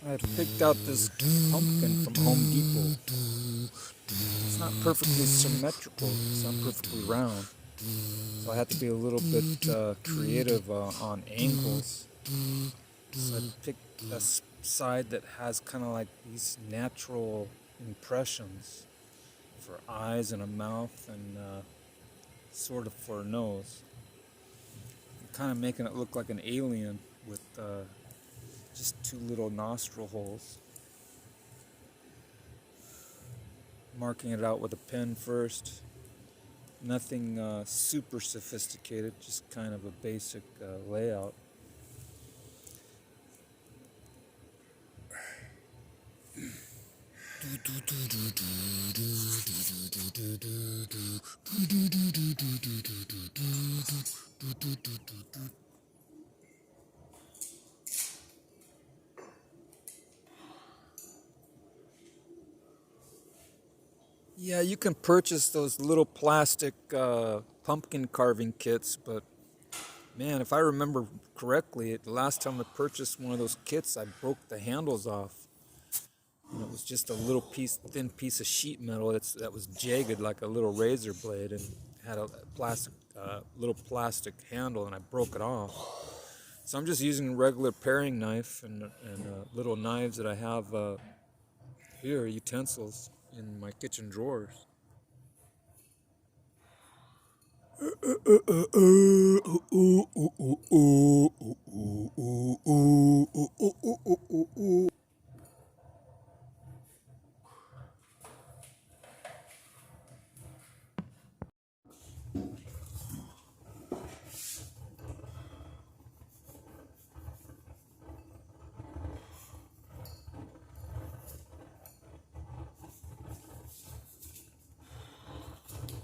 I had picked out this pumpkin from Home Depot. It's not perfectly symmetrical, it's not perfectly round. So I had to be a little bit creative on angles. So I picked a side that has kind of like these natural impressions for eyes and a mouth and sort of for a nose. Kind of making it look like an alien with just two little nostril holes. Marking it out with a pen first. Nothing super sophisticated, just kind of a basic layout. Yeah, you can purchase those little plastic pumpkin carving kits, but man, if I remember correctly, the last time I purchased one of those kits, I broke the handles off. And it was just a little thin piece of sheet metal that was jagged like a little razor blade and had a little plastic handle, and I broke it off. So I'm just using a regular paring knife and little knives that I have here, utensils in my kitchen drawers.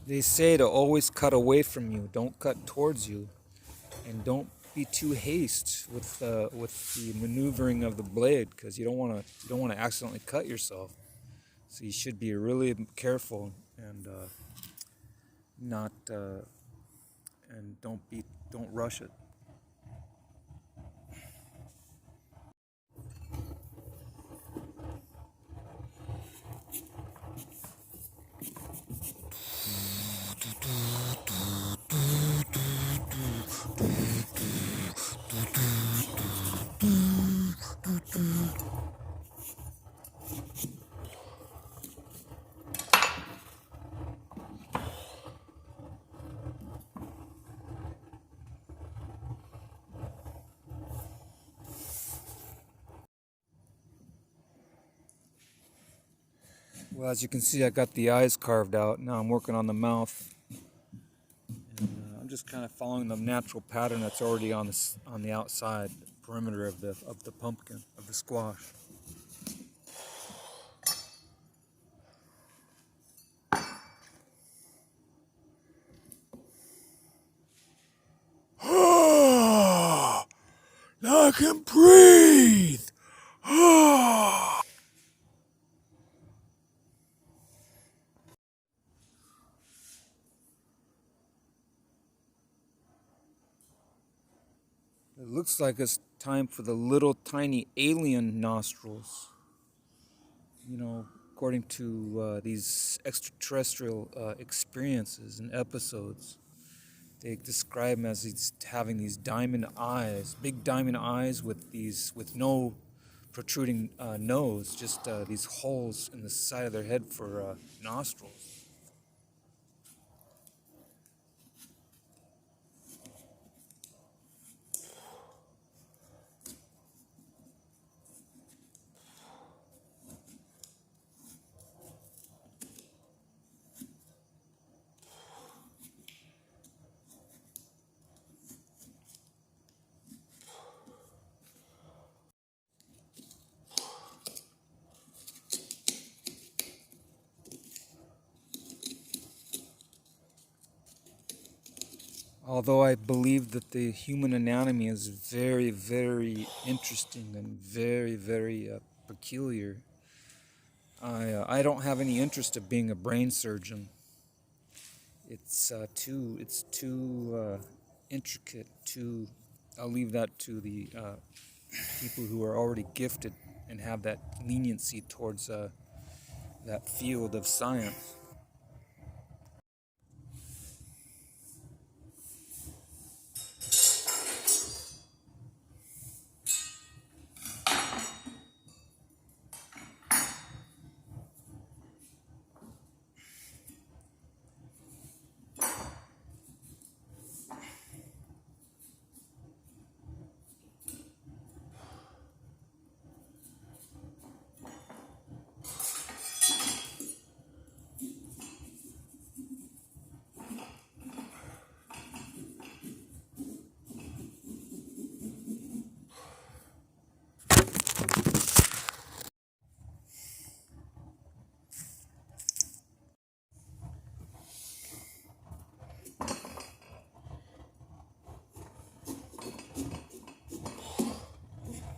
They say to always cut away from you, don't cut towards you, and don't be too haste with the maneuvering of the blade, because you don't want to accidentally cut yourself. So you should be really careful and not and don't rush it. Well, as you can see, I got the eyes carved out. Now I'm working on the mouth. And, I'm just kind of following the natural pattern that's already on the outside perimeter of the pumpkin, of the squash. Now I can breathe. It looks like it's time for the little tiny alien nostrils. You know, according to these extraterrestrial experiences and episodes, they describe them as having these diamond eyes, big diamond eyes with no protruding nose, just these holes in the side of their head for nostrils. Although I believe that the human anatomy is very, very interesting and very, very peculiar, I don't have any interest of being a brain surgeon. It's too intricate. Too, I'll leave that to the people who are already gifted and have that leniency towards that field of science.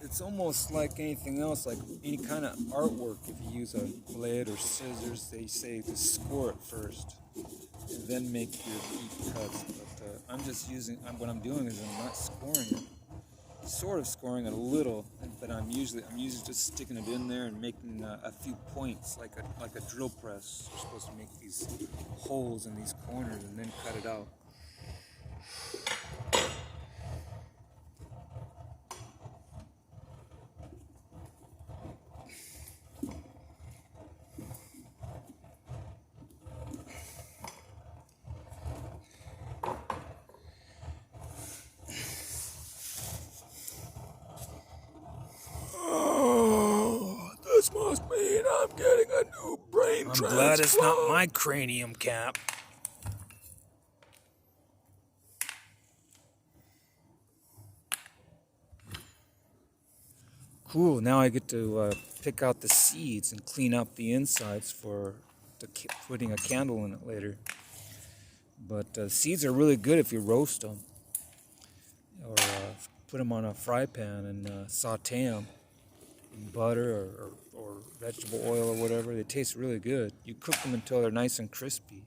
It's almost like anything else, like any kind of artwork. If you use a blade or scissors, they say to score it first and then make your deep cuts. But I'm just using, what I'm doing is I'm not scoring it. Sort of scoring it a little, but I'm usually just sticking it in there and making a few points, like a drill press. You're supposed to make these holes in these corners and then cut it out. This must mean I'm getting a new brain transplant. I'm glad it's not my cranium cap. Cool, now I get to pick out the seeds and clean up the insides for putting a candle in it later. But seeds are really good if you roast them. Or put them on a fry pan and saute them. Butter or vegetable oil or whatever. They taste really good. You cook them until they're nice and crispy,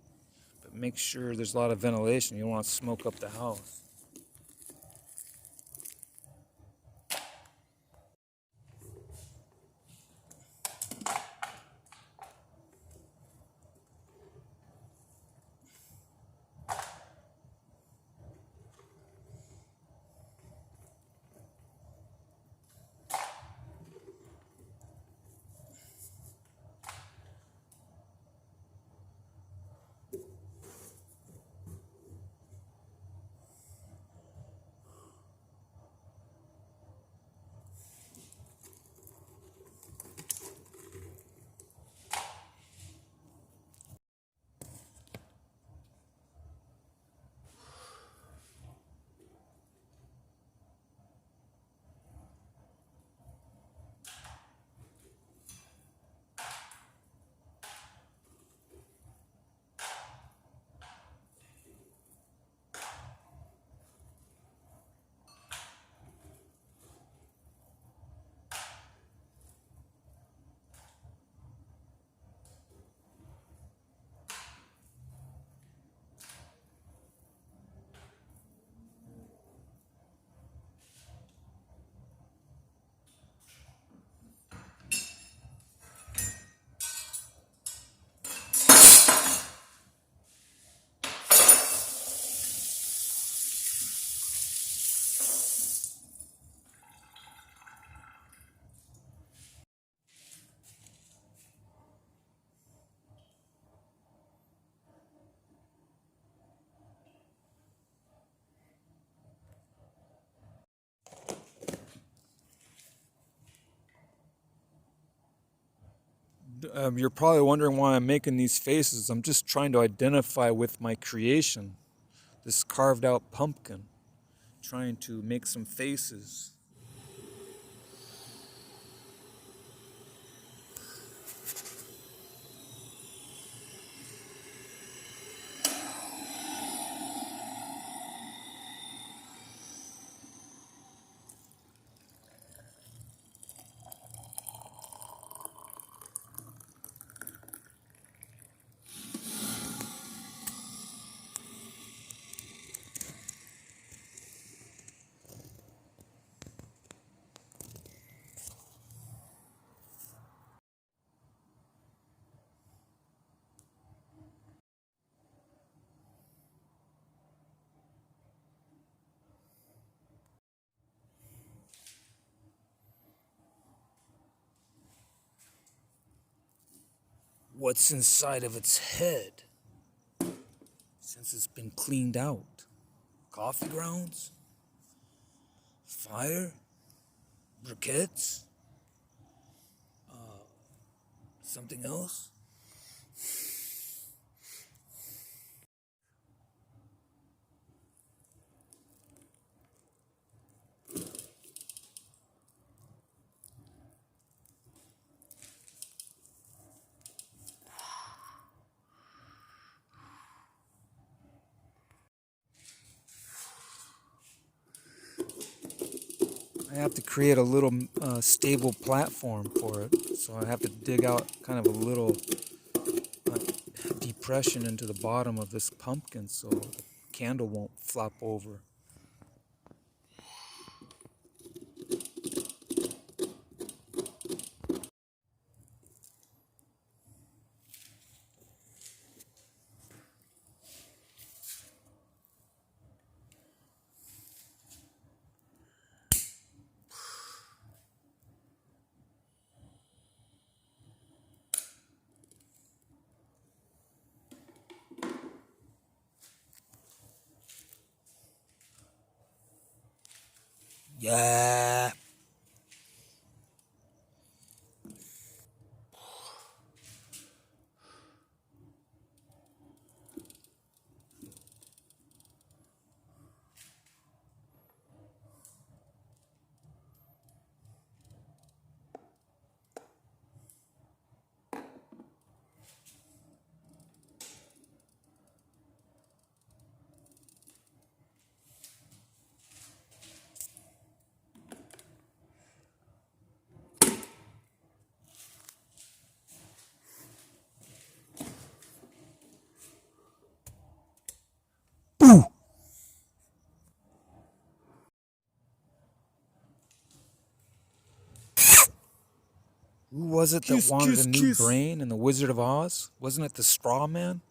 but make sure there's a lot of ventilation. You don't want to smoke up the house. You're probably wondering why I'm making these faces. I'm just trying to identify with my creation, this carved out pumpkin, trying to make some faces. what's inside of its head since it's been cleaned out. Coffee grounds? Fire? Briquettes? Something else? I have to create a little stable platform for it, so I have to dig out kind of a little depression into the bottom of this pumpkin so the candle won't flop over. Yeah. Boo! Who was it that wanted a new brain in The Wizard of Oz? Wasn't it the Straw Man?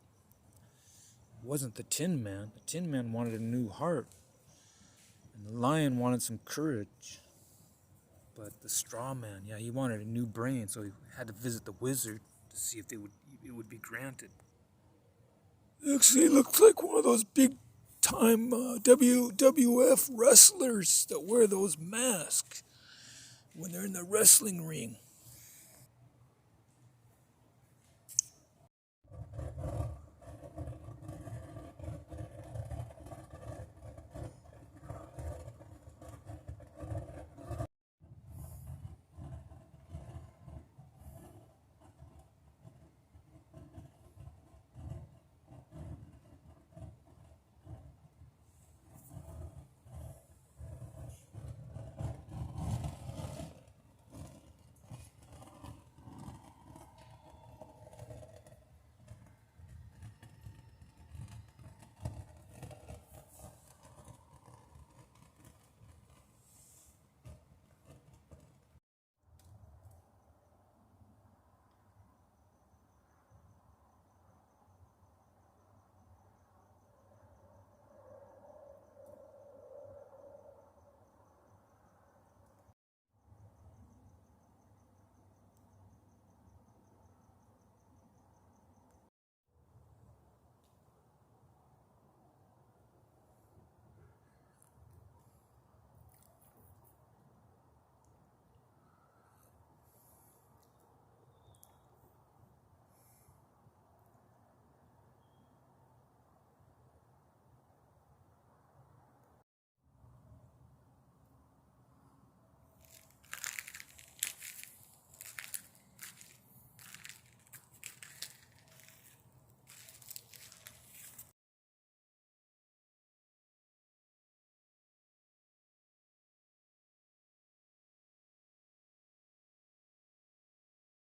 It wasn't the Tin Man. The Tin Man wanted a new heart. And the Lion wanted some courage. But the Straw Man, yeah, he wanted a new brain, so he had to visit the wizard to see if it would be granted. Actually, it looks like one of those big-time WWF wrestlers that wear those masks when they're in the wrestling ring.